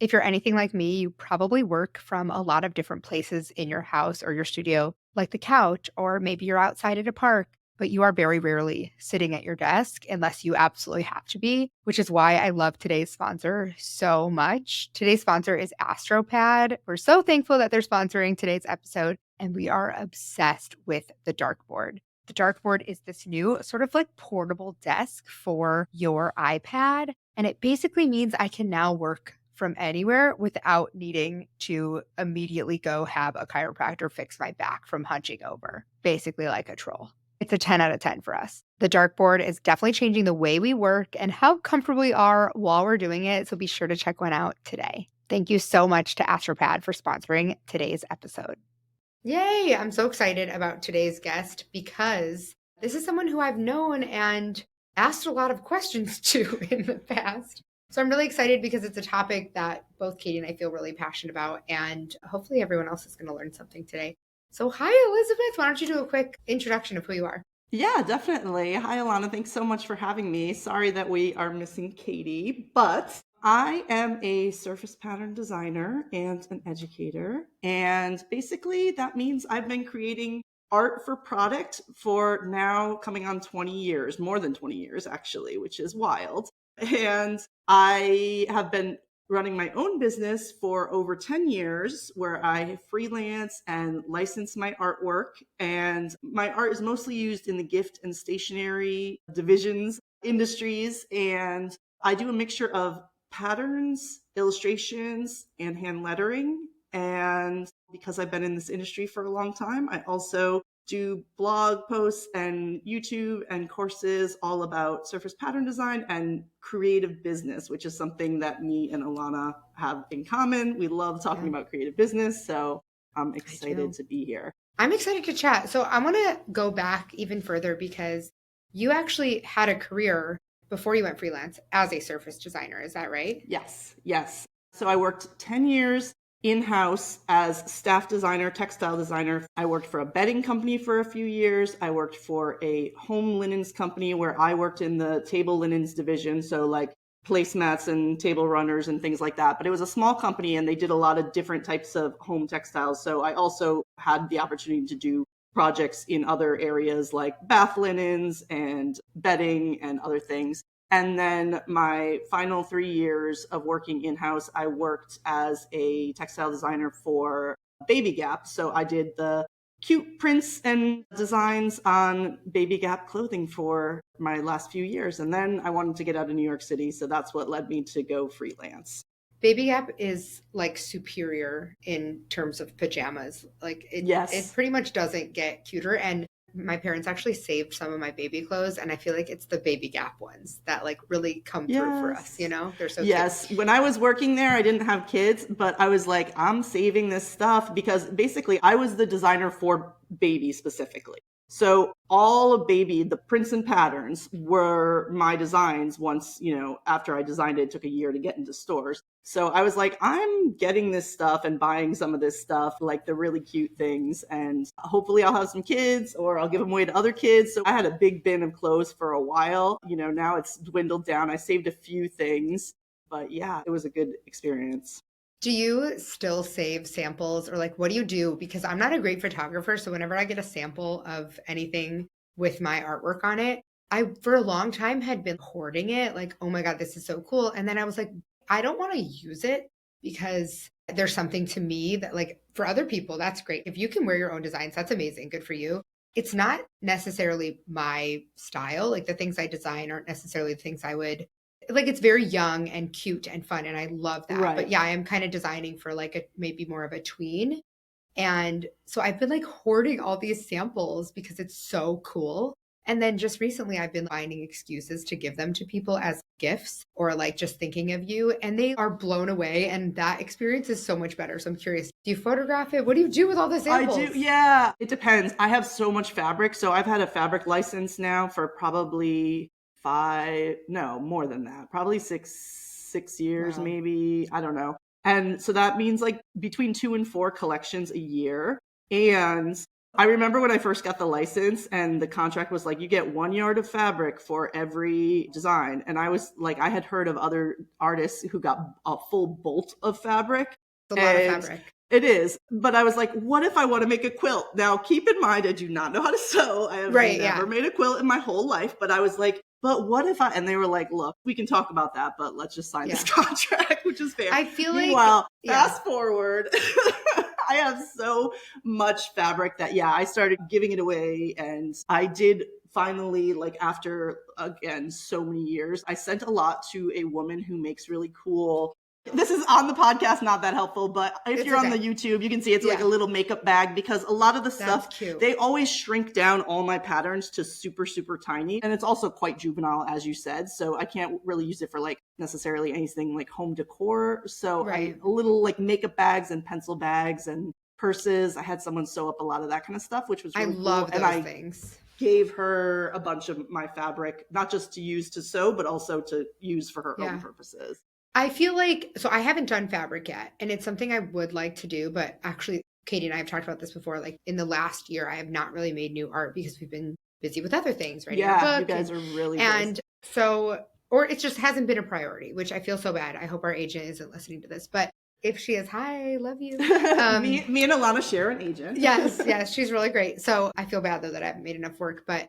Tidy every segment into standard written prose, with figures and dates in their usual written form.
If you're anything like me, you probably work from a lot of different places in your house or your studio, like the couch, or maybe you're outside at a park, but you are very rarely sitting at your desk unless you absolutely have to be, which is why I love today's sponsor so much. Today's sponsor is AstroPad. We're so thankful that they're sponsoring today's episode, and we are obsessed with the dartboard. The dartboard is this new sort of like portable desk for your iPad. And it basically means I can now work from anywhere without needing to immediately go have a chiropractor fix my back from hunching over, basically like a troll. It's a 10 out of 10 for us. The dartboard is definitely changing the way we work and how comfortable we are while we're doing it. So be sure to check one out today. Thank you so much to AstroPad for sponsoring today's episode. Yay! I'm so excited about today's guest because this is someone who I've known and asked a lot of questions to in the past. So I'm really excited because it's a topic that both Katie and I feel really passionate about, and hopefully everyone else is going to learn something today. So, hi, Elizabeth. Why don't you do a quick introduction of who you are? Yeah, definitely. Hi, Ilana. Thanks so much for having me. Sorry that we are missing Katie, but I am a surface pattern designer and an educator. And basically, that means I've been creating art for product for now coming on 20 years, more than 20 years, actually, which is wild. And I have been running my own business for over 10 years where I freelance and license my artwork. And my art is mostly used in the gift and stationery divisions industries. And I do a mixture of patterns, illustrations, and hand lettering. And because I've been in this industry for a long time, I also do blog posts and YouTube and courses all about surface pattern design and creative business, which is something that me and Ilana have in common. We love talking Yeah, about creative business, so I'm I excited do. to be here. I'm excited to chat. So, I want to go back even further because you actually had a career before you went freelance as a surface designer. Is that right? Yes, yes. So I worked 10 years in-house as staff designer, textile designer. I worked for a bedding company for a few years. I worked for a home linens company where I worked in the table linens division. So like placemats and table runners and things like that. But it was a small company and they did a lot of different types of home textiles. So I also had the opportunity to do projects in other areas like bath linens and bedding and other things. And then my final 3 years of working in-house, I worked as a textile designer for Baby Gap. So I did the cute prints and designs on Baby Gap clothing for my last few years. And then I wanted to get out of New York City. So that's what led me to go freelance. Baby Gap is like superior in terms of pajamas. Like it Yes. pretty much doesn't get cuter. And my parents actually saved some of my baby clothes, and I feel like it's the Baby Gap ones that like really come through for us, you Yes. know? They're so cute. Yes. When I was working there, I didn't have kids, but I was like, I'm saving this stuff because basically I was the designer for baby specifically. So all of baby, the prints and patterns were my designs once, after I designed it, it took a year to get into stores. So I was like, I'm getting this stuff and buying some of this stuff, like the really cute things. And hopefully I'll have some kids or I'll give them away to other kids. So I had a big bin of clothes for a while. Now it's dwindled down. I saved a few things, but yeah, it was a good experience. Do you still save samples or like what do you do? Because I'm not a great photographer, so whenever I get a sample of anything with my artwork on it, I for a long time had been hoarding it, like, oh my God, this is so cool. And then I was like, I don't want to use it because there's something to me that like for other people, that's great. If you can wear your own designs, that's amazing. Good for you. It's not necessarily my style. Like the things I design aren't necessarily the things I would like it's very young and cute and fun and I love that. But Right. yeah, I am kind of designing for like a maybe more of a tween. And so I've been like hoarding all these samples because it's so cool. And then just recently I've been finding excuses to give them to people as gifts or like just thinking of you and they are blown away and that experience is so much better. So I'm curious, do you photograph it? What do you do with all the I do. samples? Yeah, it depends. I have so much fabric. So I've had a fabric license now for probably five, no, more than that, probably six years, Wow. maybe. I don't know. And so that means like between 2 and 4 collections a year. And I remember when I first got the license and the contract was like, you get 1 yard of fabric for every design. And I was like, I had heard of other artists who got a full bolt of fabric. It's a lot of And fabric. it is. But I was like, what if I want to make a quilt? Now, keep in mind, I do not know how to sew. I have Right. never Yeah. made a quilt in my whole life. But I was like, but what if I, and they were like, look, we can talk about that, but let's just sign this Yeah. contract, which is fair. I feel like, Meanwhile, yeah. fast forward, I have so much fabric that, yeah, I started giving it away. And I did finally, like, after, again, so many years, I sent a lot to a woman who makes really cool. This is on the podcast, not that helpful, but if It's you're on okay. the YouTube, you can see it's like Yeah. a little makeup bag, because a lot of the That's stuff, cute. they always shrink down all my patterns to super, super tiny. And it's also quite juvenile, as you said. So I can't really use it for like necessarily anything like home decor. So Right. a little like makeup bags and pencil bags and purses. I had someone sew up a lot of that kind of stuff, which was I really cool. love And those I things. gave her a bunch of my fabric, not just to use to sew, but also to use for her own Yeah. purposes. I feel like, so I haven't done fabric yet, and it's something I would like to do, but actually, Katie and I have talked about this before. Like in the last year, I have not really made new art because we've been busy with other things, writing our Yeah, you book. guys are really And busy. so, or it just hasn't been a priority, which I feel so bad. I hope our agent isn't listening to this, but if she is, hi, love you. Me and Ilana share an agent. Yes, she's really great. So I feel bad though that I haven't made enough work, but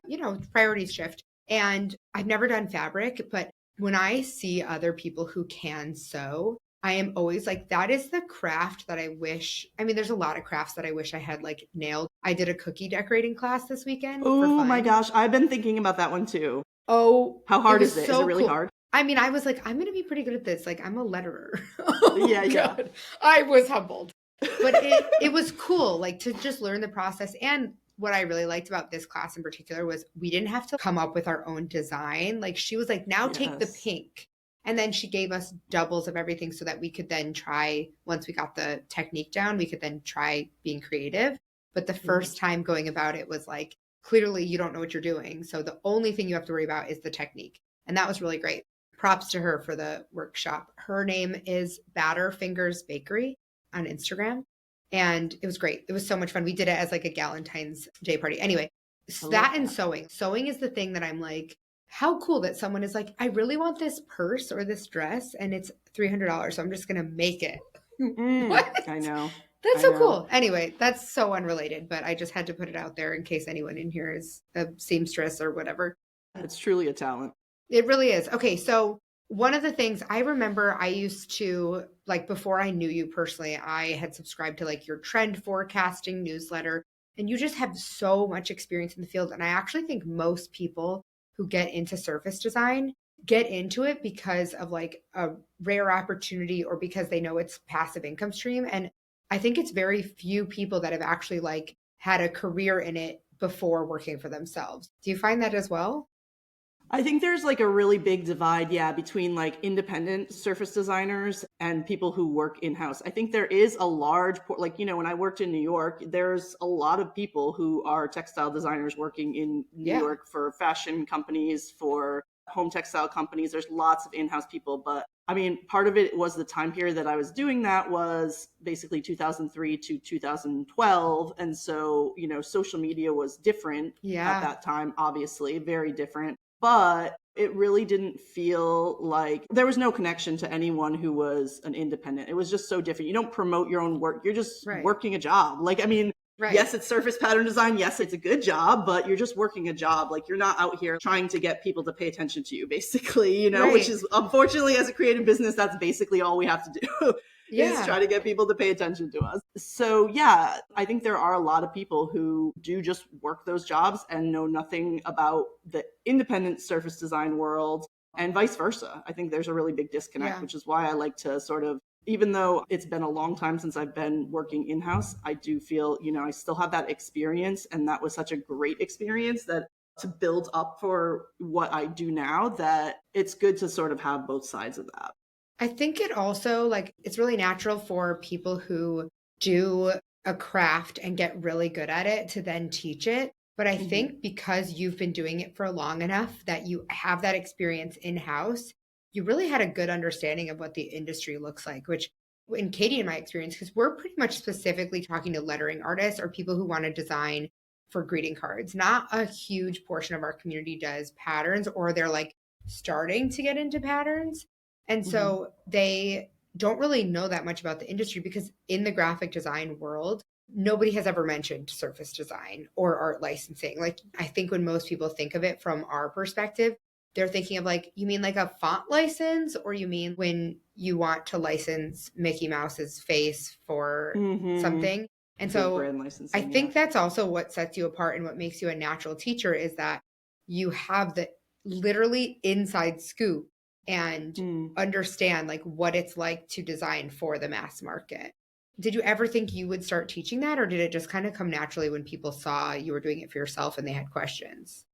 priorities shift. And I've never done fabric, but when I see other people who can sew, I am always like, that is the craft that I wish. I mean, there's a lot of crafts that I wish I had like nailed. I did a cookie decorating class this weekend for Oh my fun. gosh, I've been thinking about that one too. Oh, How it hard was is it? Is it so really cool. hard? I mean, I was like, I'm going to be pretty good at this. Like, I'm a letterer. Oh, Yeah. God. I was humbled. But it was cool, like to just learn the process. And what I really liked about this class in particular was we didn't have to come up with our own design. Like she was like, now take the Yes. pink. And then she gave us doubles of everything so that we could then try, once we got the technique down, we could then try being creative. But the first time going about it was like, clearly you don't know what you're doing. So the only thing you have to worry about is the technique. And that was really great. Props to her for the workshop. Her name is Batter Fingers Bakery on Instagram. And it was great. It was so much fun. We did it as like a Galentine's Day party. Anyway, I love that and that. sewing. Sewing is the thing that I'm like, how cool that someone is like, I really want this purse or this dress and it's $300. So I'm just going to make it. What? I know. That's I so know. cool. Anyway, that's so unrelated, but I just had to put it out there in case anyone in here is a seamstress or whatever. It's truly a talent. It really is. Okay, so one of the things I remember I used to, like before I knew you personally, I had subscribed to like your trend forecasting newsletter, and you just have so much experience in the field. And I actually think most people who get into surface design get into it because of like a rare opportunity or because they know it's passive income stream. And I think it's very few people that have actually like had a career in it before working for themselves. Do you find that as well? I think there's like a really big divide, yeah, between like independent surface designers and people who work in house. I think there is a large, like, when I worked in New York, there's a lot of people who are textile designers working in New Yeah. York for fashion companies, for home textile companies. There's lots of in house people. But I mean, part of it was the time period that I was doing that was basically 2003 to 2012. And so, social media was different at Yeah. that time, obviously, very different, but it really didn't feel like there was no connection to anyone who was an independent. It was just so different. You don't promote your own work. You're just Right. working a job. Like, I mean, Right. yes, it's surface pattern design. Yes, it's a good job, but you're just working a job. Like, you're not out here trying to get people to pay attention to you, basically, which Right. is, unfortunately, as a creative business, that's basically all we have to do is Yeah. try to get people to pay attention to us. So, yeah, I think there are a lot of people who do just work those jobs and know nothing about the independent surface design world, and vice versa. I think there's a really big disconnect, Yeah. which is why I like to sort of, even though it's been a long time since I've been working in-house, I do feel, I still have that experience. And that was such a great experience that to build up for what I do now, that it's good to sort of have both sides of that. I think it also like it's really natural for people who do a craft and get really good at it to then teach it. But I Mm-hmm. think because you've been doing it for long enough that you have that experience in house, you really had a good understanding of what the industry looks like, which in Katie and my experience, because we're pretty much specifically talking to lettering artists or people who want to design for greeting cards. Not a huge portion of our community does patterns, or they're like starting to get into patterns. And Mm-hmm. so they don't really know that much about the industry because in the graphic design world, nobody has ever mentioned surface design or art licensing. Like, I think when most people think of it from our perspective, they're thinking of like, you mean like a font license, or you mean when you want to license Mickey Mouse's face for Mm-hmm. something? And Big so brand I licensing, yeah. think that's also what sets you apart and what makes you a natural teacher is that you have the literally inside scoop and Mm. understand like what it's like to design for the mass market. Did you ever think you would start teaching that, or did it just kind of come naturally when people saw you were doing it for yourself and they had questions?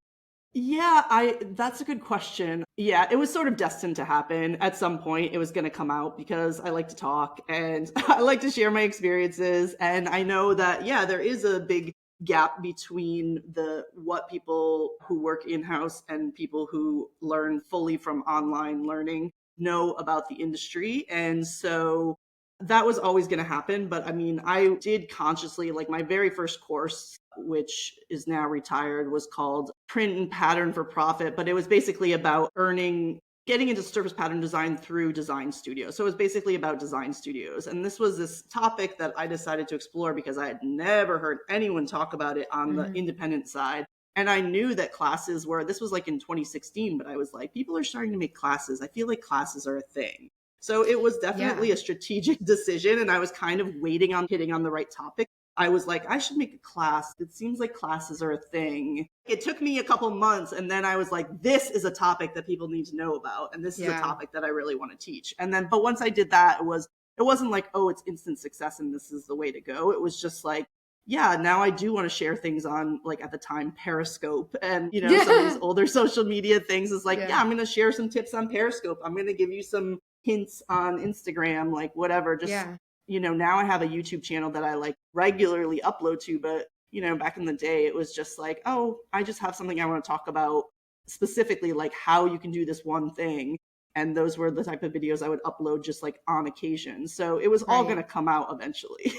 Yeah, I that's a good question. Yeah, it was sort of destined to happen. At some point it was going to come out because I like to talk and I like to share my experiences, and I know that yeah, there is a big gap between the what people who work in-house and people who learn fully from online learning know about the industry. And so that was always going to happen, but I mean, I did consciously, like my very first course, which is now retired, was called Print and Pattern for Profit, but it was basically about getting into surface pattern design through design studios. So it was basically about design studios. And this was this topic that I decided to explore because I had never heard anyone talk about it on the Mm-hmm. independent side. And I knew that classes were, this was like in 2016, but I was like, people are starting to make classes. I feel like classes are a thing. So it was definitely Yeah. a strategic decision. And I was kind of waiting on hitting on the right topic. I was like, I should make a class. It seems like classes are a thing. It took me a couple months, and then I was like, this is a topic that people need to know about, and this is a Yeah. topic that I really want to teach. And then, but once I did that, it wasn't like, oh, it's instant success and this is the way to go. It was just like, yeah, now I do want to share things on, like at the time, Periscope and some of these Yeah. older social media things. Is like, yeah, Yeah. I'm going to share some tips on Periscope. I'm going to give you some hints on Instagram, like whatever. Just Yeah. now I have a YouTube channel that I like regularly upload to, but back in the day it was just like, oh, I just have something I want to talk about specifically, like how you can do this one thing. And those were the type of videos I would upload just like on occasion. So it was all going Right. to come out eventually.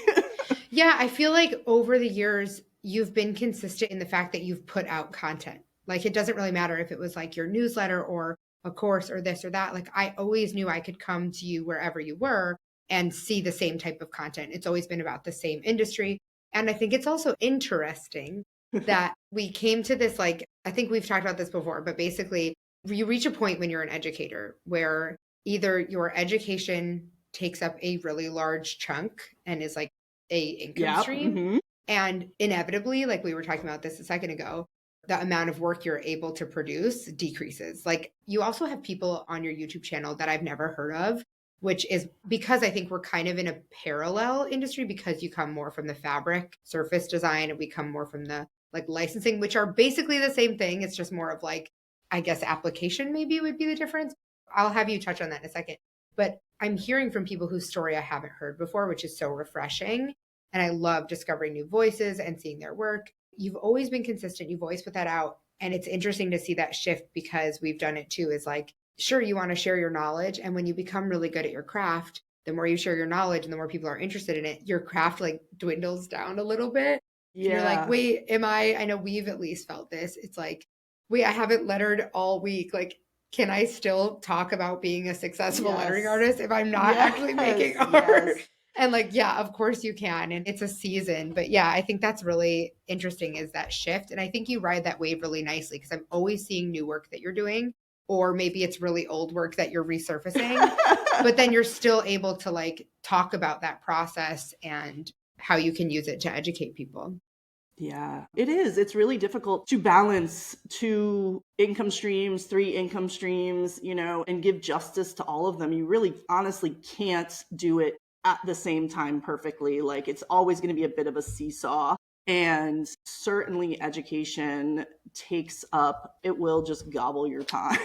Yeah, I feel like over the years, you've been consistent in the fact that you've put out content. Like, it doesn't really matter if it was like your newsletter or a course or this or that. Like, I always knew I could come to you wherever you were and see the same type of content. It's always been about the same industry. And I think it's also interesting that we came to this, like, I think we've talked about this before, but basically, you reach a point when you're an educator where either your education takes up a really large chunk and is like a income Yeah. stream, Hmm. and inevitably, like we were talking about this a second ago, the amount of work you're able to produce decreases. Like, you also have people on your YouTube channel that I've never heard of, which is because I think we're kind of in a parallel industry because you come more from the fabric surface design and we come more from the like licensing, which are basically the same thing. It's just more of like, I guess, application maybe would be the difference. I'll have you touch on that in a second. But I'm hearing from people whose story I haven't heard before, which is so refreshing. And I love discovering new voices and seeing their work. You've always been consistent. You've always put that out. And it's interesting to see that shift because we've done it too. Is like, sure, you want to share your knowledge. And when you become really good at your craft, the more you share your knowledge and the more people are interested in it, your craft like dwindles down a little bit. And you're like, Yeah. wait, I know we've at least felt this. It's like, wait, I haven't lettered all week. Like, can I still talk about being a successful lettering Yes. artist if I'm not actually making Yes. art? Yes. And like, yeah, of course you can. And it's a season. But yeah, I think that's really interesting is that shift. And I think you ride that wave really nicely because I'm always seeing new work that you're doing, or maybe it's really old work that you're resurfacing, but then you're still able to like talk about that process and how you can use it to educate people. Yeah, it is. It's really difficult to balance two income streams, three income streams, and give justice to all of them. You really honestly can't do it at the same time perfectly. Like it's always going to be a bit of a seesaw. And certainly education it will just gobble your time.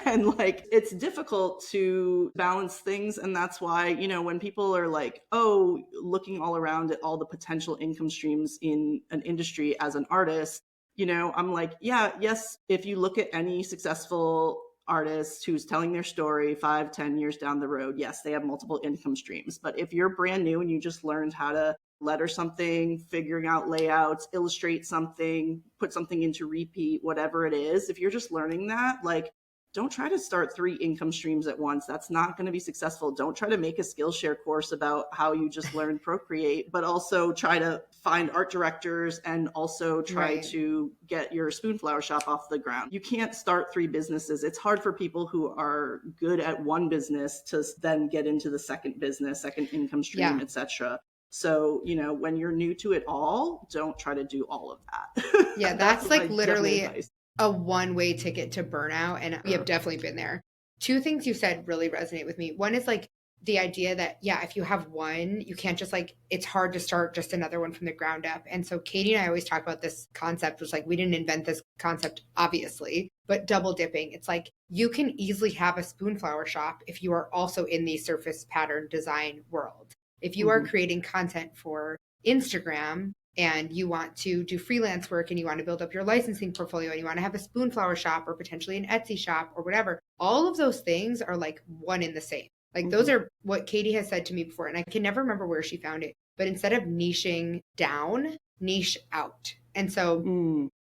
And like it's difficult to balance things. And that's why, when people are like, oh, looking all around at all the potential income streams in an industry as an artist, I'm like, yeah, yes, if you look at any successful artist who's telling their story 5, 10 years down the road, yes, they have multiple income streams. But if you're brand new and you just learned how to letter something, figuring out layouts, illustrate something, put something into repeat, whatever it is, if you're just learning that, like, don't try to start 3 income streams at once. That's not going to be successful. Don't try to make a Skillshare course about how you just learned Procreate, but also try to find art directors and also try to get your Spoonflower shop off the ground. You can't start 3 businesses. It's hard for people who are good at one business to then get into the second business, second income stream, etc. So, when you're new to it all, don't try to do all of that. Yeah, that's like literally a one-way ticket to burnout. And we have definitely been there. 2 things you said really resonate with me. One is like the idea that, if you have one, you can't just like, it's hard to start just another one from the ground up. And so Katie and I always talk about this concept, which like, we didn't invent this concept, obviously, but double dipping. It's like, you can easily have a Spoonflower shop if you are also in the surface pattern design world. If you are creating content for Instagram, and you want to do freelance work and you want to build up your licensing portfolio and you want to have a Spoonflower shop or potentially an Etsy shop or whatever, all of those things are like one in the same. Like those are what Katie has said to me before. And I can never remember where she found it, but instead of niching down, niche out. And so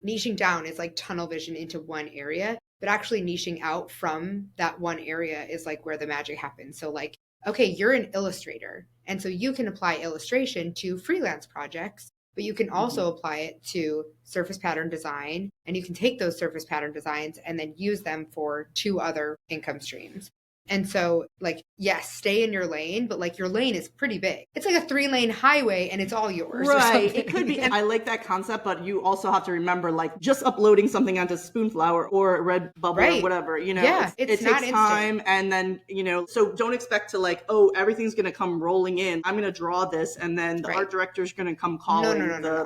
niching down is like tunnel vision into one area, but actually niching out from that one area is like where the magic happens. So like, okay, you're an illustrator. And so you can apply illustration to freelance projects, but you can also apply it to surface pattern design, and you can take those surface pattern designs and then use them for 2 other income streams. And so like, yes, stay in your lane, but like your lane is pretty big. It's like a 3-lane highway and it's all yours. Right. It could be. And I like that concept, but you also have to remember like just uploading something onto Spoonflower or Redbubble or whatever, it takes time. And then, so don't expect to like, oh, everything's going to come rolling in. I'm going to draw this. And then the art director is going to come calling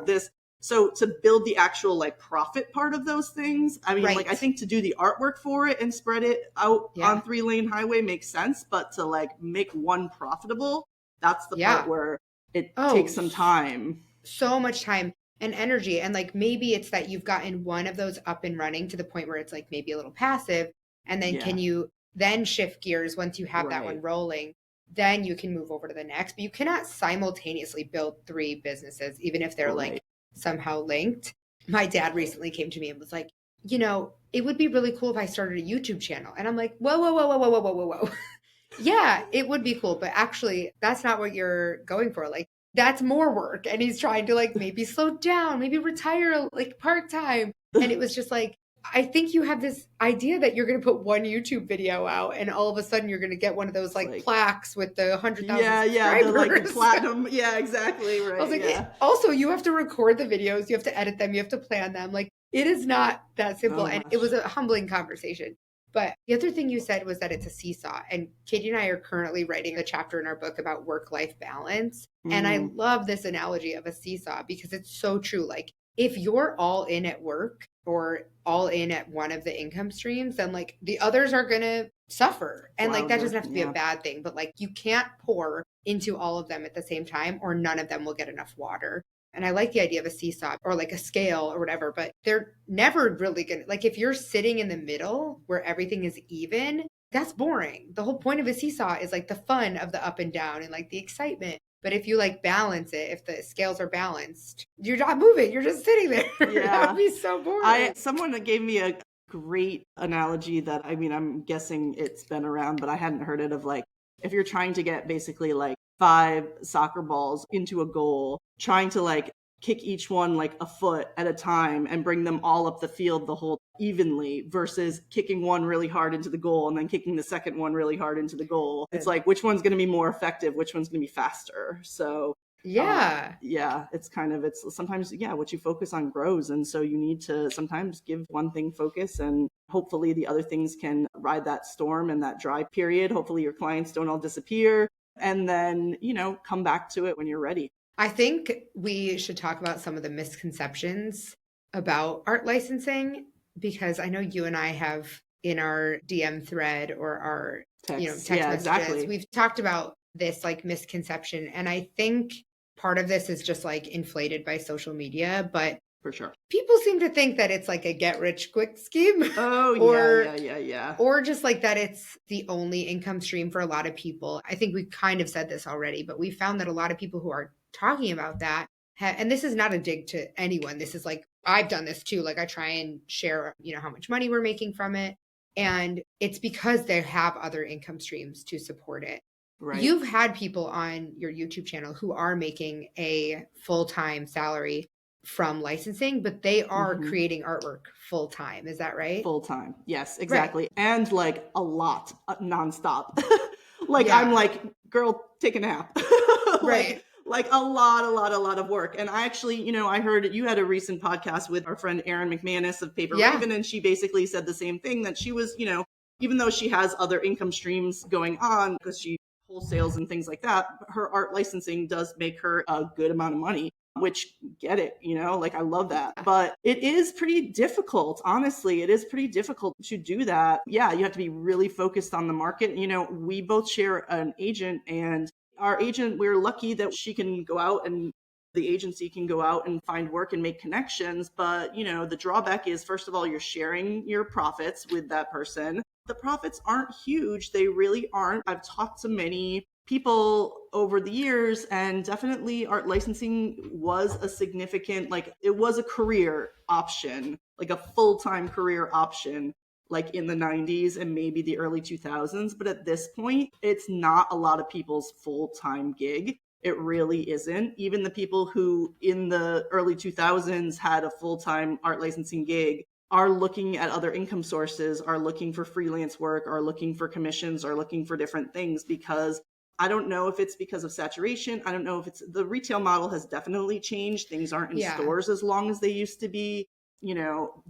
this. So to build the actual like profit part of those things, I mean, like I think to do the artwork for it and spread it out on 3-lane highway makes sense, but to like make one profitable, that's the part where it takes some time. So much time and energy. And like maybe it's that you've gotten one of those up and running to the point where it's like maybe a little passive. And then can you then shift gears once you have that one rolling? Then you can move over to the next. But you cannot simultaneously build 3 businesses, even if they're like somehow linked. My dad recently came to me and was like, it would be really cool if I started a YouTube channel. And I'm like, whoa. Yeah, it would be cool. But actually, that's not what you're going for. Like, that's more work. And he's trying to like maybe slow down, maybe retire like part-time. And it was just like, I think you have this idea that you're going to put one YouTube video out and all of a sudden you're going to get one of those like plaques with the 100,000 subscribers. Yeah, the like platinum. Yeah, exactly. Right. I was like, also you have to record the videos, you have to edit them, you have to plan them. Like it is not that simple. And it was a humbling conversation. But the other thing you said was that it's a seesaw. And Katie and I are currently writing a chapter in our book about work-life balance. And I love this analogy of a seesaw because it's so true. Like if you're all in at work or all in at one of the income streams, then like the others are going to suffer. And like that doesn't have to be a bad thing, but like you can't pour into all of them at the same time or none of them will get enough water. And I like the idea of a seesaw or like a scale or whatever, but they're never really going to, like if you're sitting in the middle where everything is even, that's boring. The whole point of a seesaw is like the fun of the up and down and like the excitement. But if you like balance it, if the scales are balanced, you're not moving. You're just sitting there. That would be so boring. Someone gave me a great analogy that, I mean, I'm guessing it's been around, but I hadn't heard it of like, if you're trying to get basically like 5 soccer balls into a goal, trying to like kick each one like a foot at a time and bring them all up the field the whole evenly versus kicking one really hard into the goal and then kicking the second one really hard into the goal. It's like, which one's going to be more effective? Which one's going to be faster? So it's kind of, it's sometimes, what you focus on grows. And so you need to sometimes give one thing focus and hopefully the other things can ride that storm and that dry period. Hopefully your clients don't all disappear and then, come back to it when you're ready. I think we should talk about some of the misconceptions about art licensing, because I know you and I have in our DM thread or our text messages, we've talked about this like misconception. And I think part of this is just like inflated by social media, but For sure. People seem to think that it's like a get rich quick scheme Oh, yeah, or yeah, yeah, yeah. or just like that it's the only income stream for a lot of people. I think we kind of said this already, but we found that a lot of people who are talking about that, and this is not a dig to anyone. This is like, I've done this too. Like I try and share, how much money we're making from it. And it's because they have other income streams to support it. Right. You've had people on your YouTube channel who are making a full time salary from licensing, but they are Hmm. creating artwork full time. Is that right? Full time. Yes, Right. exactly. And like a lot, nonstop. Like I'm Yeah. like, girl, take a nap. like Right. like a lot of work. And I actually, I heard you had a recent podcast with our friend Erin McManus of Paper Yeah. Raven, and she basically said the same thing, that she was, even though she has other income streams going on because she wholesales and things like that, her art licensing does make her a good amount of money, which, get it, like I love that. But it is pretty difficult, honestly. It is pretty difficult to do that. Yeah, you have to be really focused on the market. We both share an agent, and our agent, we're lucky that she can go out and the agency can go out and find work and make connections. But, the drawback is, first of all, you're sharing your profits with that person. The profits aren't huge. They really aren't. I've talked to many people over the years, and definitely art licensing was a significant, like, it was a career option, like a full-time career option, like in the 90s and maybe the early 2000s. But at this point, it's not a lot of people's full-time gig. It really isn't. Even the people who in the early 2000s had a full-time art licensing gig are looking at other income sources, are looking for freelance work, are looking for commissions, are looking for different things, because I don't know if it's because of saturation. I don't know if it's the retail model has definitely changed. Things aren't in Yeah. stores as long as they used to be,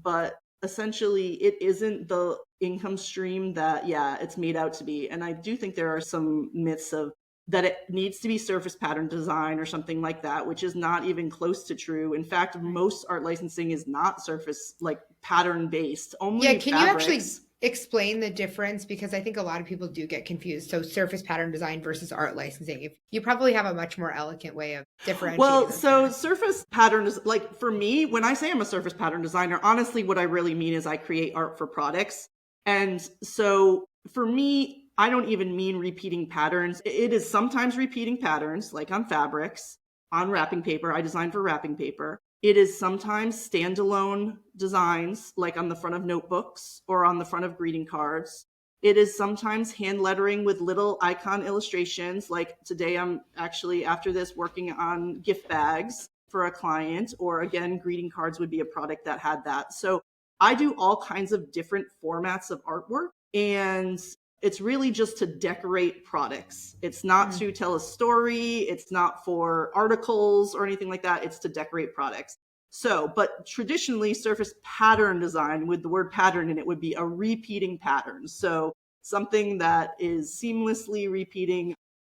but essentially it isn't the income stream that, yeah, it's made out to be. And I do think there are some myths of that it needs to be surface pattern design or something like that, which is not even close to true. In fact, most art licensing is not surface, like, pattern based, Yeah. only Can you actually fabrics. explain the difference? Because I think a lot of people do get confused. So, surface pattern design versus art licensing. If you probably have a much more elegant way of differentiating Well, those kind so of. surface pattern is, like, for me, when I say I'm a surface pattern designer, honestly, what I really mean is I create art for products. And so for me, I don't even mean repeating patterns. It is sometimes repeating patterns, like on fabrics, on wrapping paper. I design for wrapping paper. It is sometimes standalone designs, like on the front of notebooks or on the front of greeting cards. It is sometimes hand lettering with little icon illustrations. Like today, I'm actually, after this, working on gift bags for a client, or again, greeting cards would be a product that had that. So I do all kinds of different formats of artwork, and it's really just to decorate products. It's not Mm. to tell a story, it's not for articles or anything like that. It's to decorate products. So, but traditionally, surface pattern design, with the word pattern in it, would be a repeating pattern. So, something that is seamlessly repeating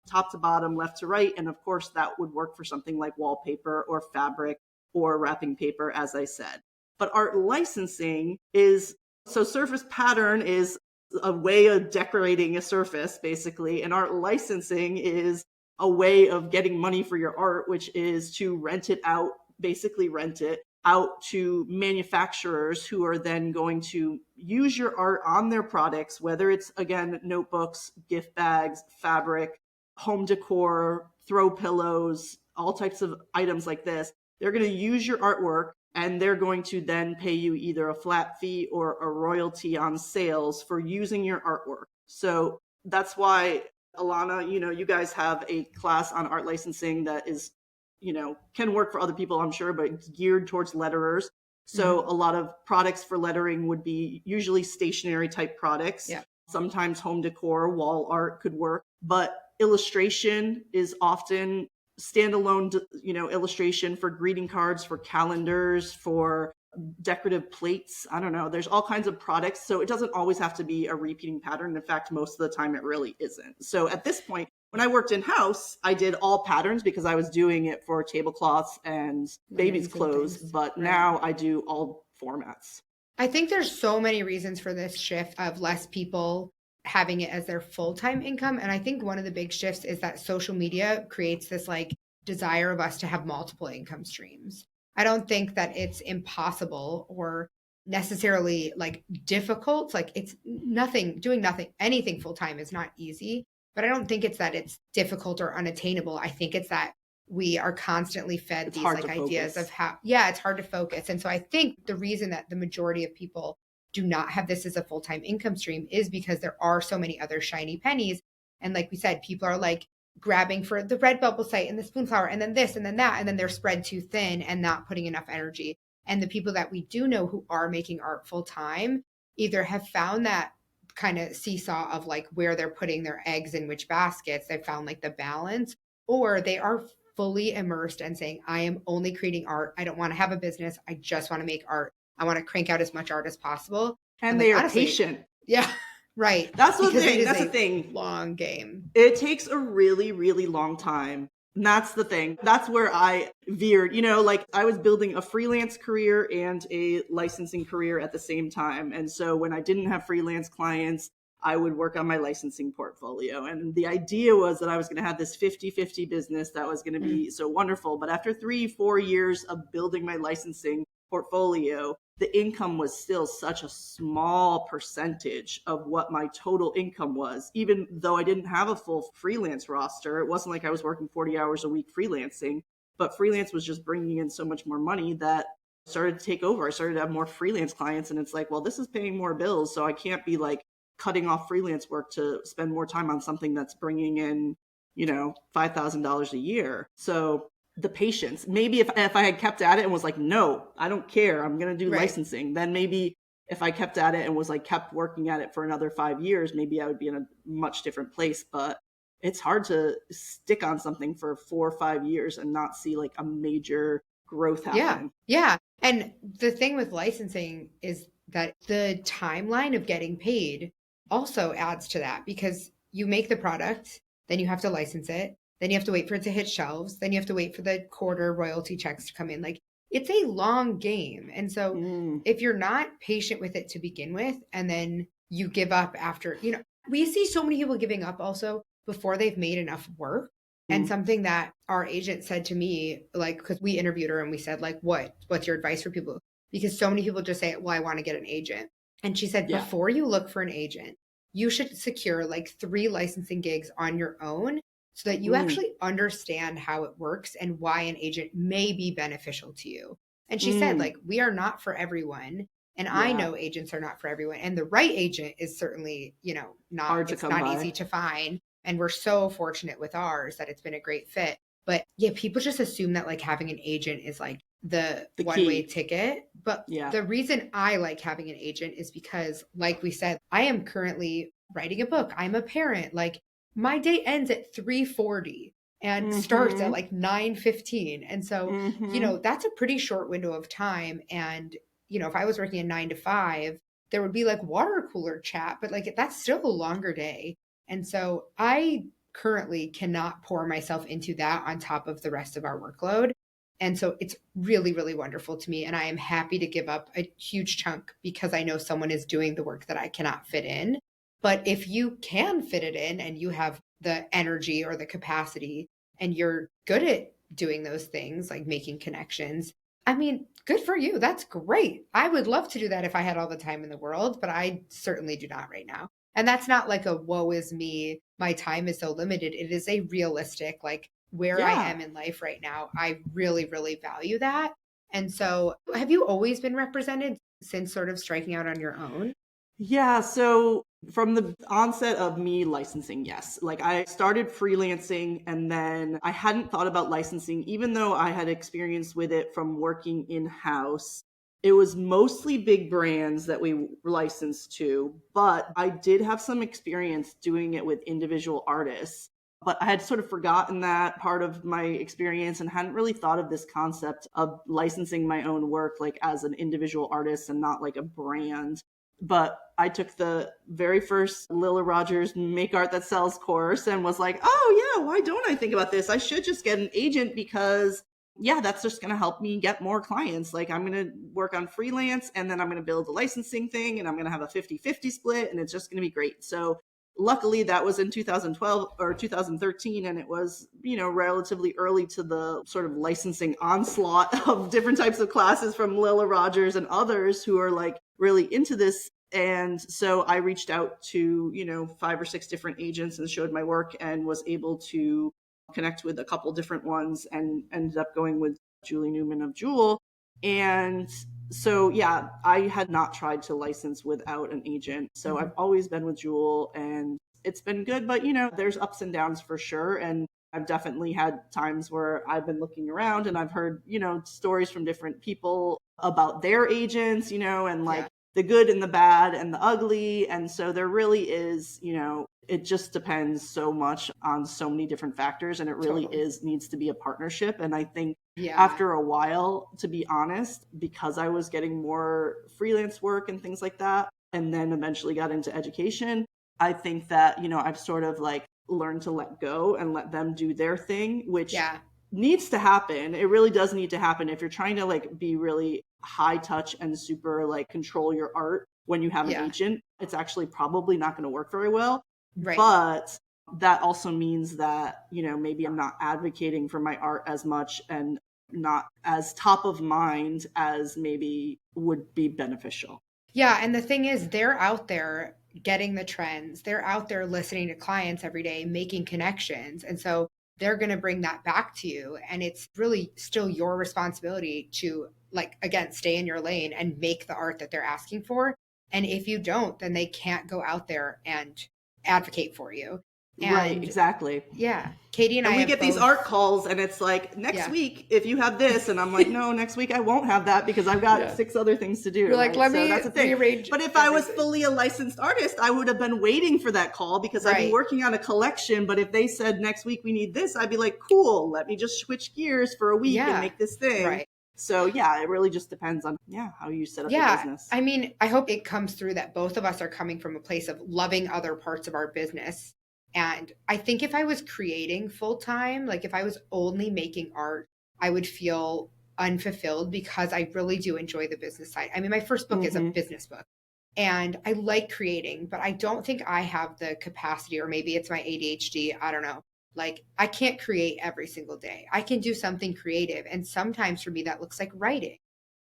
top to bottom, left to right. And of course, that would work for something like wallpaper or fabric or wrapping paper, as I said. But art licensing is, so surface pattern is a way of decorating a surface, basically. And art licensing is a way of getting money for your art, which is to rent it out, basically rent it out to manufacturers who are then going to use your art on their products, whether it's, again, notebooks, gift bags, fabric, home decor, throw pillows, all types of items like this. They're going to use your artwork, and they're going to then pay you either a flat fee or a royalty on sales for using your artwork. So that's why, Ilana, you guys have a class on art licensing that is, can work for other people, I'm sure, but geared towards letterers. So Mhm. a lot of products for lettering would be usually stationary type products. Yeah. Sometimes home decor, wall art could work, but illustration is often standalone, illustration for greeting cards, for calendars, for decorative plates. I don't know. There's all kinds of products. So it doesn't always have to be a repeating pattern. In fact, most of the time it really isn't. So at this point, when I worked in house, I did all patterns because I was doing it for tablecloths and babies' Linens and clothes. things. But Right. now I do all formats. I think there's so many reasons for this shift of less people having it as their full-time income. And I think one of the big shifts is that social media creates this like desire of us to have multiple income streams. I don't think that it's impossible or necessarily like difficult. Like it's nothing, doing nothing, anything full time is not easy. But I don't think it's that it's difficult or unattainable. I think it's that we are constantly fed It's these hard like to ideas of focus. how, yeah, it's hard to focus. And so I think the reason that the majority of people do not have this as a full time income stream is because there are so many other shiny pennies. And like we said, people are like grabbing for the red bubble site and the spoonflower and then this and then that. And then they're spread too thin and not putting enough energy. And the people that we do know who are making art full time either have found that kind of seesaw of like where they're putting their eggs in which baskets. They've found like the balance, or they are fully immersed and saying, I am only creating art. I don't want to have a business. I just want to make art. I want to crank out as much art as possible. And And like, they are honestly, patient. yeah, right. That's the Because it thing. is That's the a thing. long game. It takes a really, really long time. And that's the thing. That's where I veered. Like I was building a freelance career and a licensing career at the same time. And so when I didn't have freelance clients, I would work on my licensing portfolio. And the idea was that I was going to have this 50-50 business that was going to Mm. be so wonderful. But after 3-4 years of building my licensing portfolio, the income was still such a small percentage of what my total income was. Even though I didn't have a full freelance roster, it wasn't like I was working 40 hours a week freelancing, but freelance was just bringing in so much more money that I started to take over. I started to have more freelance clients, and it's like, well, this is paying more bills, so I can't be like cutting off freelance work to spend more time on something that's bringing in, $5,000 a year. So the patience. Maybe if I had kept at it and was like, no, I don't care, I'm going to do Right. licensing, then maybe if I kept at it and was like kept working at it for another 5 years, maybe I would be in a much different place. But it's hard to stick on something for 4 or 5 years and not see like a major growth Yeah. happen. Yeah. And the thing with licensing is that the timeline of getting paid also adds to that because you make the product, then you have to license it, then you have to wait for it to hit shelves, then you have to wait for the quarter royalty checks to come in. Like it's a long game. And so Mm, if you're not patient with it to begin with, and then you give up after, we see so many people giving up also before they've made enough work. And mm, something that our agent said to me, like, because we interviewed her and we said, like, what's your advice for people? Because so many people just say, well, I want to get an agent. And she said, yeah. before you look for an agent, you should secure like 3 licensing gigs on your own so that you Mm, actually understand how it works and why an agent may be beneficial to you. And she said, mm, like, we are not for everyone. And I yeah. know agents are not for everyone. And the right agent is certainly, not, Hard to it's come not by. easy to find. And we're so fortunate with ours that it's been a great fit. But yeah, people just assume that like having an agent is like the The one way key. ticket. But Yeah. the reason I like having an agent is because, like we said, I am currently writing a book. I'm a parent. Like my day ends at 3:40 and starts at Mm-hmm. like 9:15. And so, Mm-hmm. that's a pretty short window of time. And, if I was working a 9 to 5, there would be like water cooler chat, but like that's still a longer day. And so I currently cannot pour myself into that on top of the rest of our workload. And so it's really, really wonderful to me. And I am happy to give up a huge chunk because I know someone is doing the work that I cannot fit in. But if you can fit it in and you have the energy or the capacity and you're good at doing those things, like making connections, I mean, good for you. That's great. I would love to do that if I had all the time in the world, but I certainly do not right now. And that's not like a woe is me, my time is so limited. It is a realistic, like where I Yeah. am in life right now. I really, really value that. And so, have you always been represented since sort of striking out on your own? Yeah, so from the onset of me licensing, yes. Like I started freelancing and then I hadn't thought about licensing, even though I had experience with it from working in house. It was mostly big brands that we licensed to, but I did have some experience doing it with individual artists. But I had sort of forgotten that part of my experience and hadn't really thought of this concept of licensing my own work like as an individual artist and not like a brand. But I took the very first Lila Rogers Make Art That Sells course and was like, oh, yeah, why don't I think about this? I should just get an agent because, yeah, that's just going to help me get more clients. Like, I'm going to work on freelance and then I'm going to build a licensing thing and I'm going to have a 50-50 split and it's just going to be great. So, luckily that was in 2012 or 2013, and it was, relatively early to the sort of licensing onslaught of different types of classes from Lila Rogers and others who are like really into this. And so I reached out to, 5 or 6 different agents and showed my work and was able to connect with a couple different ones and ended up going with Julie Newman of Jewel. And so, yeah, I had not tried to license without an agent. So I've always been with Jewel and it's been good, but there's ups and downs for sure. And I've definitely had times where I've been looking around and I've heard, stories from different people about their agents, and like the good and the bad and the ugly. And so there really is, it just depends so much on so many different factors, and it really needs to be a partnership. And I think after a while, to be honest, because I was getting more freelance work and things like that, and then eventually got into education, I think that, I've sort of like learned to let go and let them do their thing, which needs to happen. It really does need to happen. If you're trying to like be really high touch and super like control your art when you have an agent, it's actually probably not going to work very well. Right. But that also means that, maybe I'm not advocating for my art as much and not as top of mind as maybe would be beneficial. Yeah. And the thing is, they're out there getting the trends. They're out there listening to clients every day, making connections. And so they're going to bring that back to you. And it's really still your responsibility to, like, again, stay in your lane and make the art that they're asking for. And if you don't, then they can't go out there and advocate for you. And right, exactly. Yeah. Katie and I we get these art calls and it's like, next week, if you have this, and I'm like, no, next week I won't have that because I've got 6 other things to do. You're like, let me that's the thing. rearrange. But if I was fully a licensed artist, I would have been waiting for that call because I'd be working on a collection. But if they said next week we need this, I'd be like, cool, let me just switch gears for a week and make this thing. Right. So yeah, it really just depends on how you set up your business. I mean, I hope it comes through that both of us are coming from a place of loving other parts of our business. And I think if I was creating full time, like if I was only making art, I would feel unfulfilled because I really do enjoy the business side. I mean, my first book is a business book and I like creating, but I don't think I have the capacity, or maybe it's my ADHD. I don't know. Like I can't create every single day. I can do something creative. And sometimes for me, that looks like writing.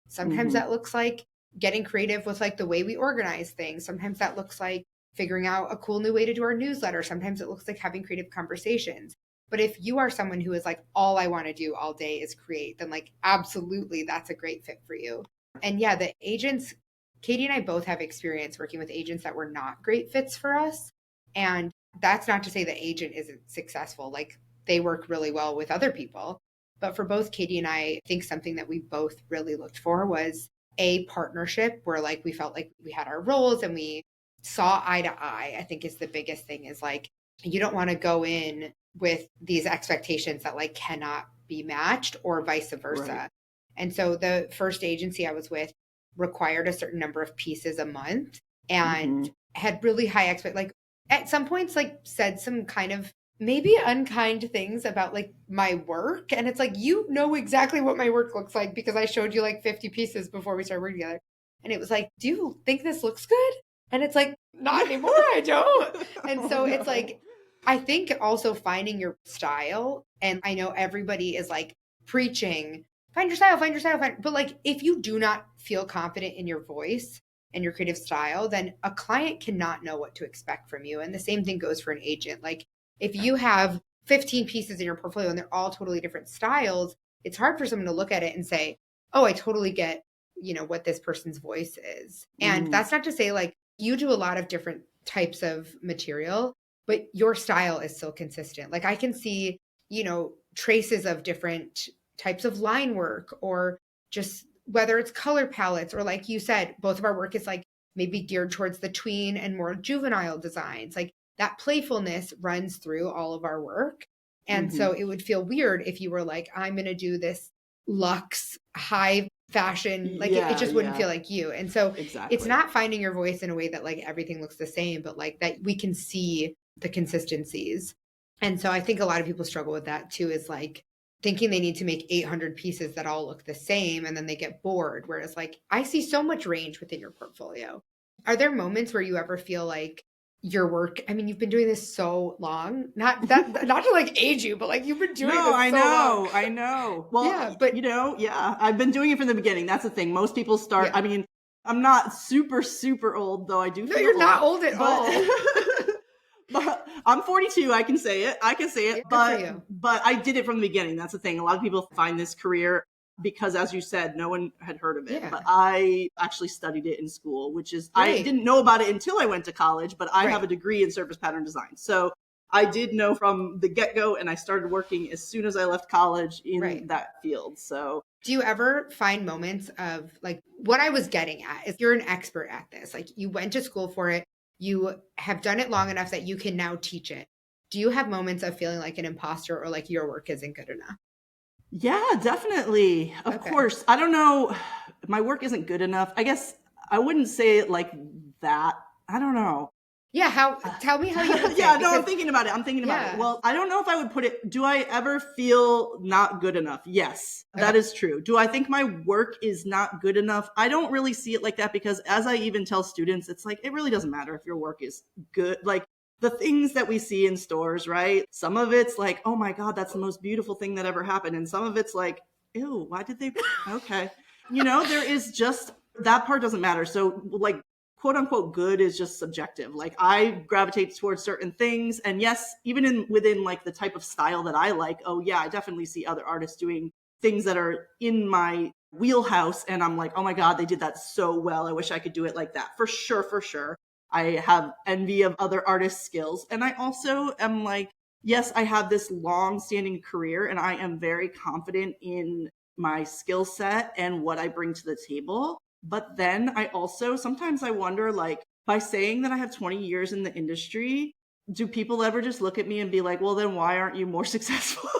Sometimes that looks like getting creative with like the way we organize things. Sometimes that looks like figuring out a cool new way to do our newsletter. Sometimes it looks like having creative conversations. But if you are someone who is like, all I want to do all day is create, then like, absolutely, that's a great fit for you. And yeah, the agents, Katie and I both have experience working with agents that were not great fits for us. And that's not to say the agent isn't successful. Like they work really well with other people. But for both Katie and I think something that we both really looked for was a partnership where like we felt like we had our roles and we saw eye to eye. I think is the biggest thing, is like, you don't want to go in with these expectations that like cannot be matched or vice versa. Right. And so the first agency I was with required a certain number of pieces a month and had really high like at some points like said some kind of maybe unkind things about like my work. And it's like, you know exactly what my work looks like because I showed you like 50 pieces before we started working together. And it was like, do you think this looks good? And it's like, not anymore, I don't. And so it's like, I think also finding your style. And I know everybody is like preaching, find your style, find your style. But like, if you do not feel confident in your voice and your creative style, then a client cannot know what to expect from you. And the same thing goes for an agent. Like if you have 15 pieces in your portfolio and they're all totally different styles, it's hard for someone to look at it and say, oh, I totally get, what this person's voice is. And that's not to say like, you do a lot of different types of material, but your style is still consistent. Like I can see, traces of different types of line work, or just whether it's color palettes, or like you said, both of our work is like maybe geared towards the tween and more juvenile designs. Like that playfulness runs through all of our work. And so it would feel weird if you were like, I'm going to do this luxe high fashion, like it just wouldn't feel like you. And so it's not finding your voice in a way that like everything looks the same, but like that we can see the consistencies. And so I think a lot of people struggle with that too, is like thinking they need to make 800 pieces that all look the same, and then they get bored. Whereas like I see so much range within your portfolio. Are there moments where you ever feel like your work. I mean, you've been doing this so long. Not to like age you, but like you've been doing No, this I so long. know. I know. Well, Yeah, but yeah, I've been doing it from the beginning. That's the thing. Most people start, yeah. I mean, I'm not super, super old, though I do No, feel you're not old, old at but all. but I'm 42. I can say it. I can say it. Yeah, good for you. But I did it from the beginning. That's the thing. A lot of people find this career because, as you said, no one had heard of it. But Yeah, I actually studied it in school, which is I right, didn't know about it until I went to college. But I have a right, degree in surface pattern design, so I did know from the get go, and I started working as soon as I left college in right. that field. So Do you ever find moments of like what I was getting at is you're an expert at this. Like you went to school for it, you have done it long enough that you can now teach it. Do you have moments of feeling like an imposter or like your work isn't good enough? yeah, definitely. Of Okay. course. I don't know. My work isn't good enough. I guess I wouldn't say it like that. I don't know. Yeah, how tell me how you would say Yeah, it no, I'm because thinking about it. I'm thinking about it. yeah. Well, I don't know if I would put it. Do I ever feel not good enough? Yes, Okay. that is true. Do I think my work is not good enough? I don't really see it like that because, as I even tell students, it's like it really doesn't matter if your work is good. Like the things that we see in stores, right? Some of it's like, oh my God, that's the most beautiful thing that ever happened. And some of it's like, ew, why did they? Okay. There is just that part doesn't matter. So, like, quote unquote good is just subjective. Like I gravitate towards certain things, and yes, even within like the type of style that I like, oh yeah, I definitely see other artists doing things that are in my wheelhouse, and I'm like, oh my God, they did that so well. I wish I could do it like that. For sure, for sure. I have envy of other artists' skills, and I also am like, yes, I have this long standing career, and I am very confident in my skill set and what I bring to the table. But then I also sometimes I wonder, like, by saying that I have 20 years in the industry, do people ever just look at me and be like, well, then why aren't you more successful?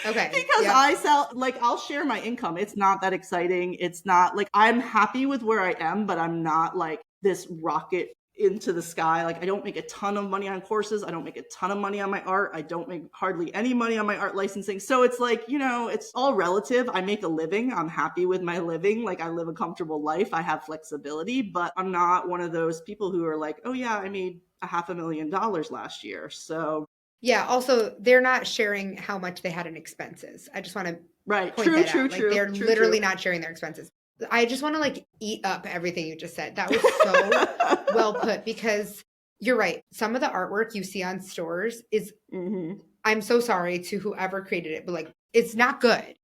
Okay. Because Yep. I sell, like, I'll share my income. It's not that exciting. It's not like I'm happy with where I am, but I'm not like this rocket into the sky. Like, I don't make a ton of money on courses. I don't make a ton of money on my art. I don't make hardly any money on my art licensing. So it's like, it's all relative. I make a living. I'm happy with my living. Like, I live a comfortable life. I have flexibility, but I'm not one of those people who are like, oh yeah, I made $500,000 last year. So Yeah, also they're not sharing how much they had in expenses. I just want to right. point True, that true, out. Like true, they're true, true. literally not sharing their expenses. I just want to like eat up everything you just said. That was so well put because you're right. Some of the artwork you see on stores is Mm-hmm. I'm so sorry to whoever created it, but like it's not good.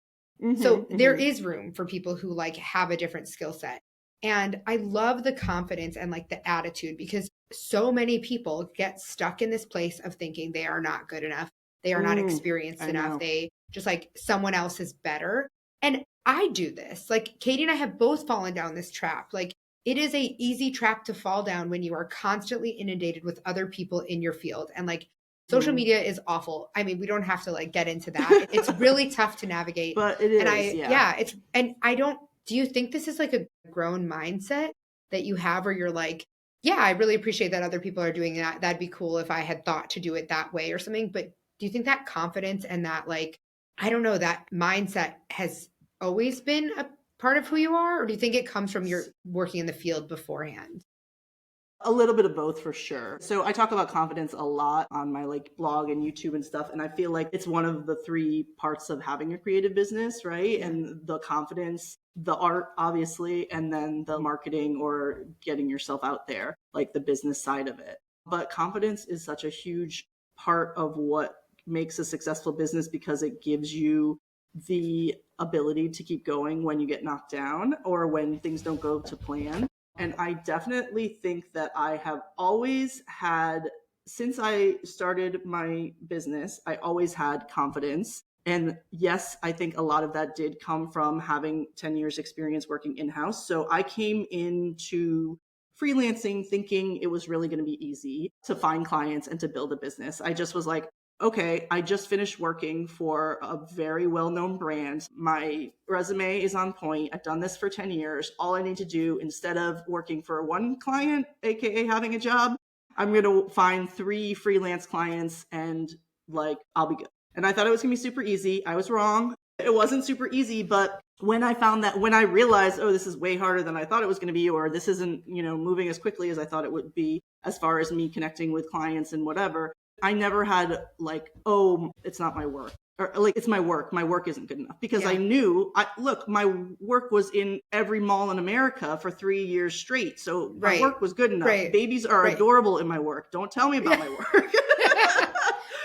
So Mm-hmm. there Mm-hmm. is room for people who like have a different skill set. And I love the confidence and like the attitude because so many people get stuck in this place of thinking they are not good enough. They are not experienced I enough. know. They just like someone else is better. And I do this. Like Katie and I have both fallen down this trap. Like it is a easy trap to fall down when you are constantly inundated with other people in your field. And like social Mm. media is awful. I mean, we don't have to like get into that. It's really tough to navigate. But it And is, I, yeah. yeah, it's, and I don't, do you think this is like a grown mindset that you have where you're like, yeah, I really appreciate that other people are doing that. That'd be cool if I had thought to do it that way or something. But do you think that confidence and that, like, I don't know, that mindset has always been a part of who you are? Or do you think it comes from your working in the field beforehand? A little bit of both for sure. So I talk about confidence a lot on my like blog and YouTube and stuff. And I feel like it's one of the three parts of having a creative business, right? Yeah. And the confidence, the art, obviously, and then the marketing or getting yourself out there, like the business side of it. But confidence is such a huge part of what makes a successful business because it gives you the ability to keep going when you get knocked down or when things don't go to plan. And I definitely think that I have always had, since I started my business, I always had confidence. And yes, I think a lot of that did come from having 10 years experience working in-house. So I came into freelancing thinking it was really going to be easy to find clients and to build a business. I just was like, okay, I just finished working for a very well-known brand. My resume is on point. I've done this for 10 years. All I need to do instead of working for one client, AKA having a job, I'm going to find 3 freelance clients and like I'll be good. And I thought it was going to be super easy. I was wrong. It wasn't super easy, but when I realized, oh, this is way harder than I thought it was going to be, or this isn't, moving as quickly as I thought it would be, as far as me connecting with clients and whatever. I never had like, oh, it's not my work, or like, it's my work. My work isn't good enough, because I knew, look, my work was in every mall in America for 3 years straight. So my work was good enough. Babies are adorable in my work. Don't tell me about my work.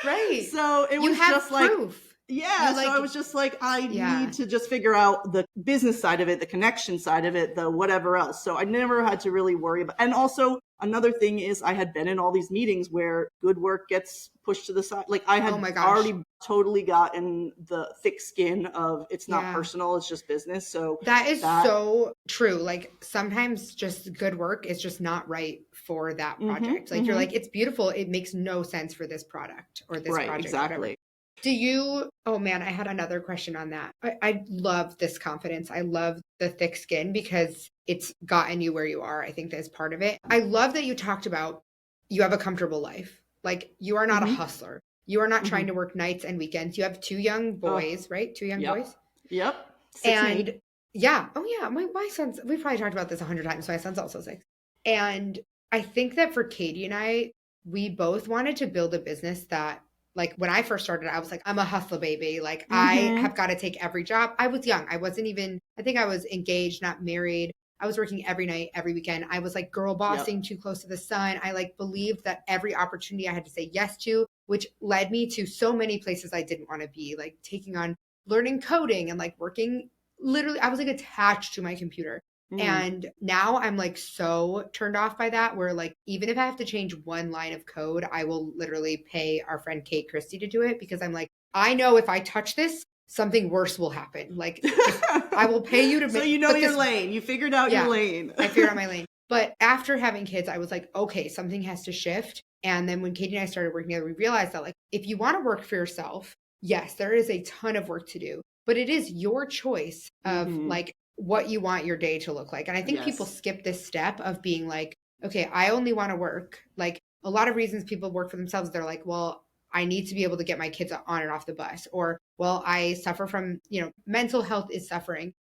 Right. So it You was have just proof. like, yeah. So I was just like, I need to just figure out the business side of it, the connection side of it, the whatever else. So I never had to really worry about, and also another thing is I had been in all these meetings where good work gets pushed to the side. Like I had already totally gotten the thick skin of, it's not personal, it's just business. So that is so true. Like sometimes just good work is just not right for that project. Like you're like, it's beautiful. It makes no sense for this product or this project. Exactly. Whatever. Do you, oh man, I had another question on that. I love this confidence. I love the thick skin because it's gotten you where you are. I think that's part of it. I love that you talked about you have a comfortable life. Like you are not a hustler. You are not trying to work nights and weekends. You have 2 young boys, right? 2 young boys? Yep. 6 and 8. Yeah. Oh yeah. My son's, we've probably talked about this 100 times. So my son's also 6. And I think that for Katie and I, we both wanted to build a business that, like when I first started, I was like, I'm a hustler baby. Like I have got to take every job. I was young. I wasn't even, I think I was engaged, not married. I was working every night, every weekend. I was like girl bossing, too close to the sun. I like believed that every opportunity I had to say yes to, which led me to so many places I didn't want to be, like taking on learning coding and like working. Literally, I was like attached to my computer. And now I'm like so turned off by that, where like, even if I have to change one line of code, I will literally pay our friend Kate Christie to do it, because I'm like, I know if I touch this, something worse will happen. Like just, I will pay you to So you know your lane. You figured out your lane. I figured out my lane. But after having kids, I was like, okay, something has to shift. And then when Katie and I started working together, we realized that like, if you want to work for yourself, yes, there is a ton of work to do, but it is your choice of like what you want your day to look like. And I think people skip this step of being like, okay, I only want to work. Like a lot of reasons people work for themselves, they're like, well, I need to be able to get my kids on and off the bus, or, well, I suffer from, mental health is suffering.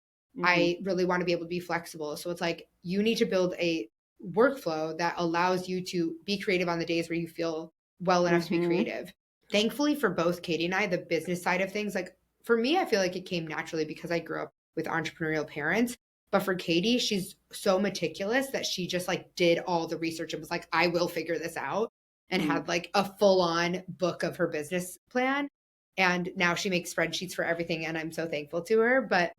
I really want to be able to be flexible. So it's like, you need to build a workflow that allows you to be creative on the days where you feel well enough to be creative. Thankfully for both Katie and I, the business side of things, like for me, I feel like it came naturally because I grew up with entrepreneurial parents. But for Katie, she's so meticulous that she just like did all the research and was like, I will figure this out, and had like a full on book of her business plan. And now she makes spreadsheets for everything. And I'm so thankful to her. But,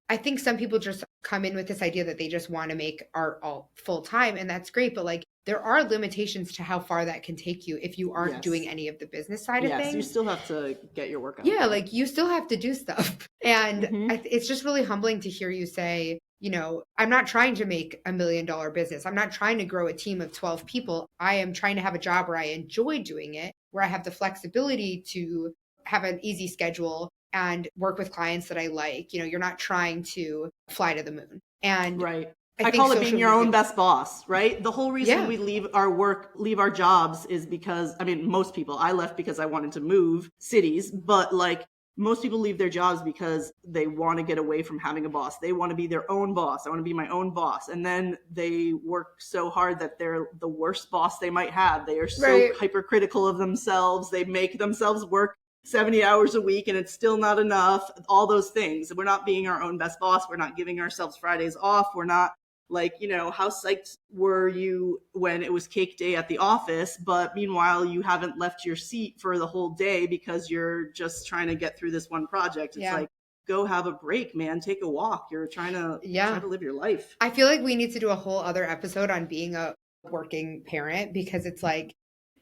I think some people just come in with this idea that they just want to make art all full time. And that's great. But like, there are limitations to how far that can take you if you aren't doing any of the business side of things. You still have to get your work out. Yeah, like you still have to do stuff. And it's just really humbling to hear you say, I'm not trying to make $1 million business. I'm not trying to grow a team of 12 people. I am trying to have a job where I enjoy doing it, where I have the flexibility to have an easy schedule and work with clients that I like. You're not trying to fly to the moon. And I call it being your own best boss, right? The whole reason we leave our jobs is because, most people, I left because I wanted to move cities, but like most people leave their jobs because they want to get away from having a boss. They want to be their own boss. I want to be my own boss. And then they work so hard that they're the worst boss they might have. They are so hypercritical of themselves. They make themselves work 70 hours a week and it's still not enough. All those things. We're not being our own best boss. We're not giving ourselves Fridays off. We're not like, how psyched were you when it was cake day at the office, but meanwhile, you haven't left your seat for the whole day because you're just trying to get through this one project. It's like, go have a break, man. Take a walk. You're trying to live your life. I feel like we need to do a whole other episode on being a working parent, because it's like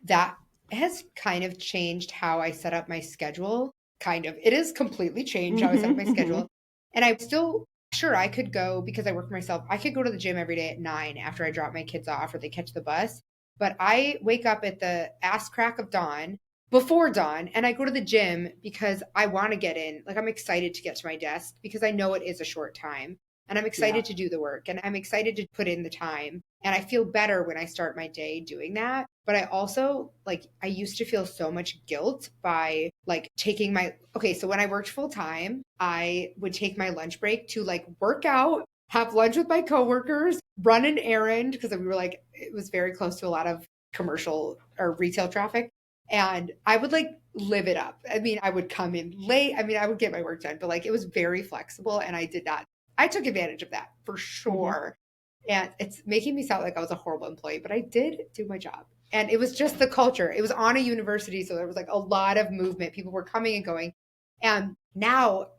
that has kind of changed how I set up my schedule. It has completely changed how I set up my schedule. And I still, sure, I could go, because I work for myself, I could go to the gym every day at 9 after I drop my kids off or they catch the bus. But I wake up at the ass crack of dawn, before dawn, and I go to the gym because I want to get in. Like I'm excited to get to my desk because I know it is a short time. And I'm excited to do the work, and I'm excited to put in the time. And I feel better when I start my day doing that. But I also, like, I used to feel so much guilt by like taking so when I worked full time, I would take my lunch break to like work out, have lunch with my coworkers, run an errand, because we were like, it was very close to a lot of commercial or retail traffic. And I would like live it up. I mean, I would come in late. I mean, I would get my work done, but like it was very flexible and I did not. I took advantage of that for Mhm. sure. And it's making me sound like I was a horrible employee, but I did do my job. And it was just the culture. It was on a university, so there was like a lot of movement. People were coming and going. And now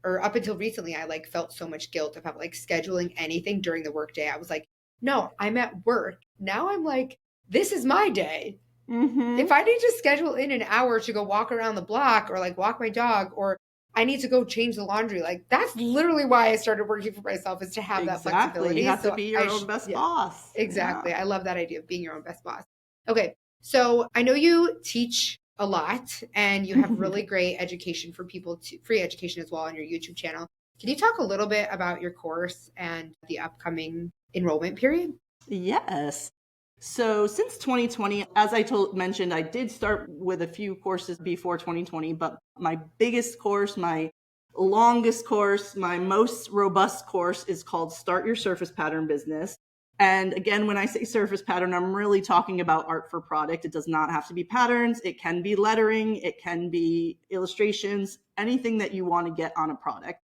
or up until recently, I like felt so much guilt about like scheduling anything during the workday. I was like, no, I'm at work. Now I'm like, this is my day. If Mhm. I need to schedule in an hour to go walk around the block or like walk my dog or I need to go change the laundry, like that's literally why I started working for myself is to have that Exactly. You flexibility. have to So be your own best yeah, boss. Yeah. exactly. I love that idea of being your own best boss. Okay. So I know you teach a lot and you have really great education for people to free education as well on your YouTube channel. Can you talk a little bit about your course and the upcoming enrollment period? Yes. So since 2020, as I mentioned, I did start with a few courses before 2020, but my biggest course, my longest course, my most robust course is called Start Your Surface Pattern Business. And again, when I say surface pattern, I'm really talking about art for product. It does not have to be patterns. It can be lettering. It can be illustrations, anything that you want to get on a product.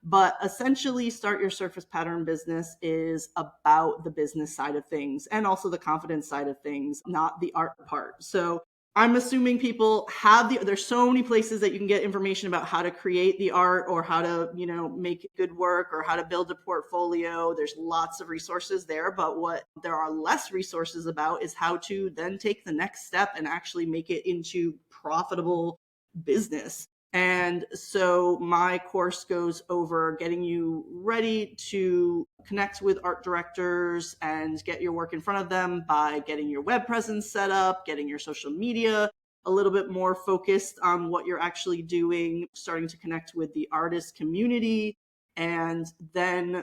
But essentially, Start Your Surface Pattern Business is about the business side of things and also the confidence side of things, not the art part. So I'm assuming people have there's so many places that you can get information about how to create the art or how to, make good work or how to build a portfolio. There's lots of resources there, but what there are less resources about is how to then take the next step and actually make it into profitable business. And so my course goes over getting you ready to connect with art directors and get your work in front of them by getting your web presence set up, getting your social media a little bit more focused on what you're actually doing, starting to connect with the artist community, and then,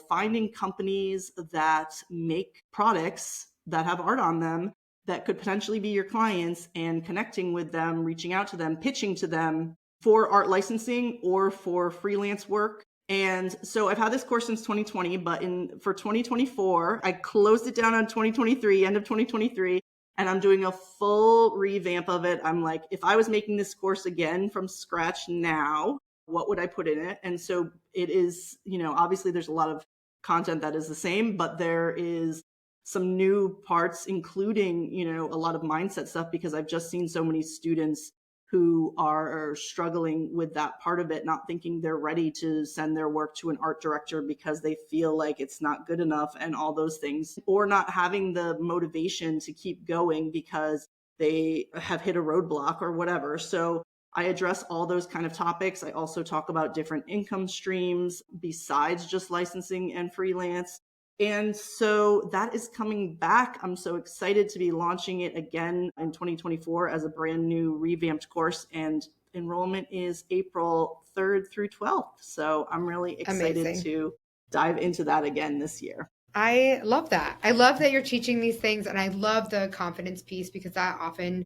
finding companies that make products that have art on them that could potentially be your clients and connecting with them, reaching out to them, pitching to them for art licensing or for freelance work. And so I've had this course since 2020, but for 2024, I closed it down on 2023, end of 2023, and I'm doing a full revamp of it. I'm like, if I was making this course again from scratch now, what would I put in it? And so it is, obviously there's a lot of content that is the same, but there is some new parts, including, a lot of mindset stuff, because I've just seen so many students who are struggling with that part of it, not thinking they're ready to send their work to an art director because they feel like it's not good enough and all those things, or not having the motivation to keep going because they have hit a roadblock or whatever. So I address all those kind of topics. I also talk about different income streams besides just licensing and freelance. And so that is coming back. I'm so excited to be launching it again in 2024 as a brand new revamped course. And enrollment is April 3rd through 12th. So I'm really excited Amazing. to dive into that again this year. I love that. I love that you're teaching these things and I love the confidence piece because that often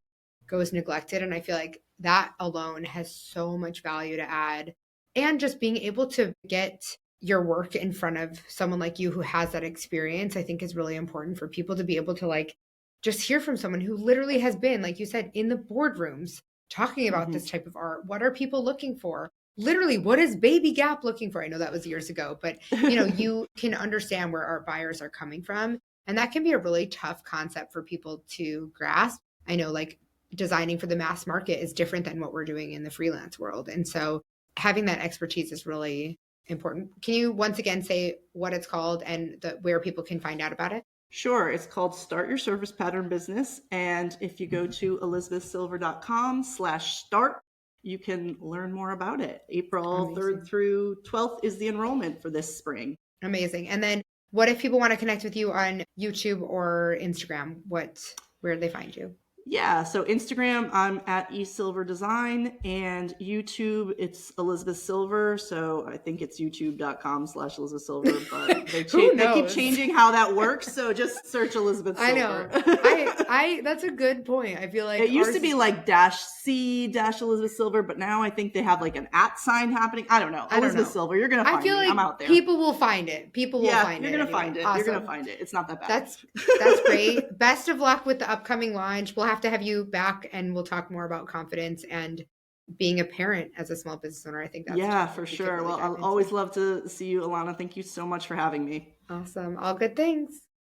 goes neglected and I feel like that alone has so much value to add. And just being able to get your work in front of someone like you who has that experience, I think is really important for people to be able to like just hear from someone who literally has been, like you said, in the boardrooms talking about Mm-hmm. this type of art. What are people looking for? Literally, what is Baby Gap looking for? I know that was years ago, but you can understand where art buyers are coming from. And that can be a really tough concept for people to grasp. I know like designing for the mass market is different than what we're doing in the freelance world. And so having that expertise is really important. Can you once again say what it's called and where people can find out about it? Sure. It's called Start Your Surface Pattern Business. And if you go to elizabethsilver.com/start, you can learn more about it. April 3rd Amazing. through 12th is the enrollment for this spring. Amazing. And then what if people want to connect with you on YouTube or Instagram? Where do they find you? Yeah, so Instagram, I'm at esilverdesign, and YouTube, it's Elizabeth Silver. So I think it's youtube.com/Elizabeth Silver, but Who they keep knows? changing how that works. So just search Elizabeth I Silver. know. I That's a good point. I feel like It used ours to be is, like dash C dash Elizabeth Silver, but now I think they have like an at sign happening. I don't know. I don't Elizabeth know. Silver, you're gonna I find feel me. I'm like out there. people will find it. People will Yeah, find you're it gonna anyway. find it. You're gonna Awesome. find it. It's not that bad. That's that's great. Best of luck with the upcoming launch. We'll have to have you back and we'll talk more about confidence and being a parent as a small business owner. I think that's a Yeah, topic for we could sure. really Well, dive I'll into. always love to see you, Ilana. Thank you so much for having me. Awesome. All good things.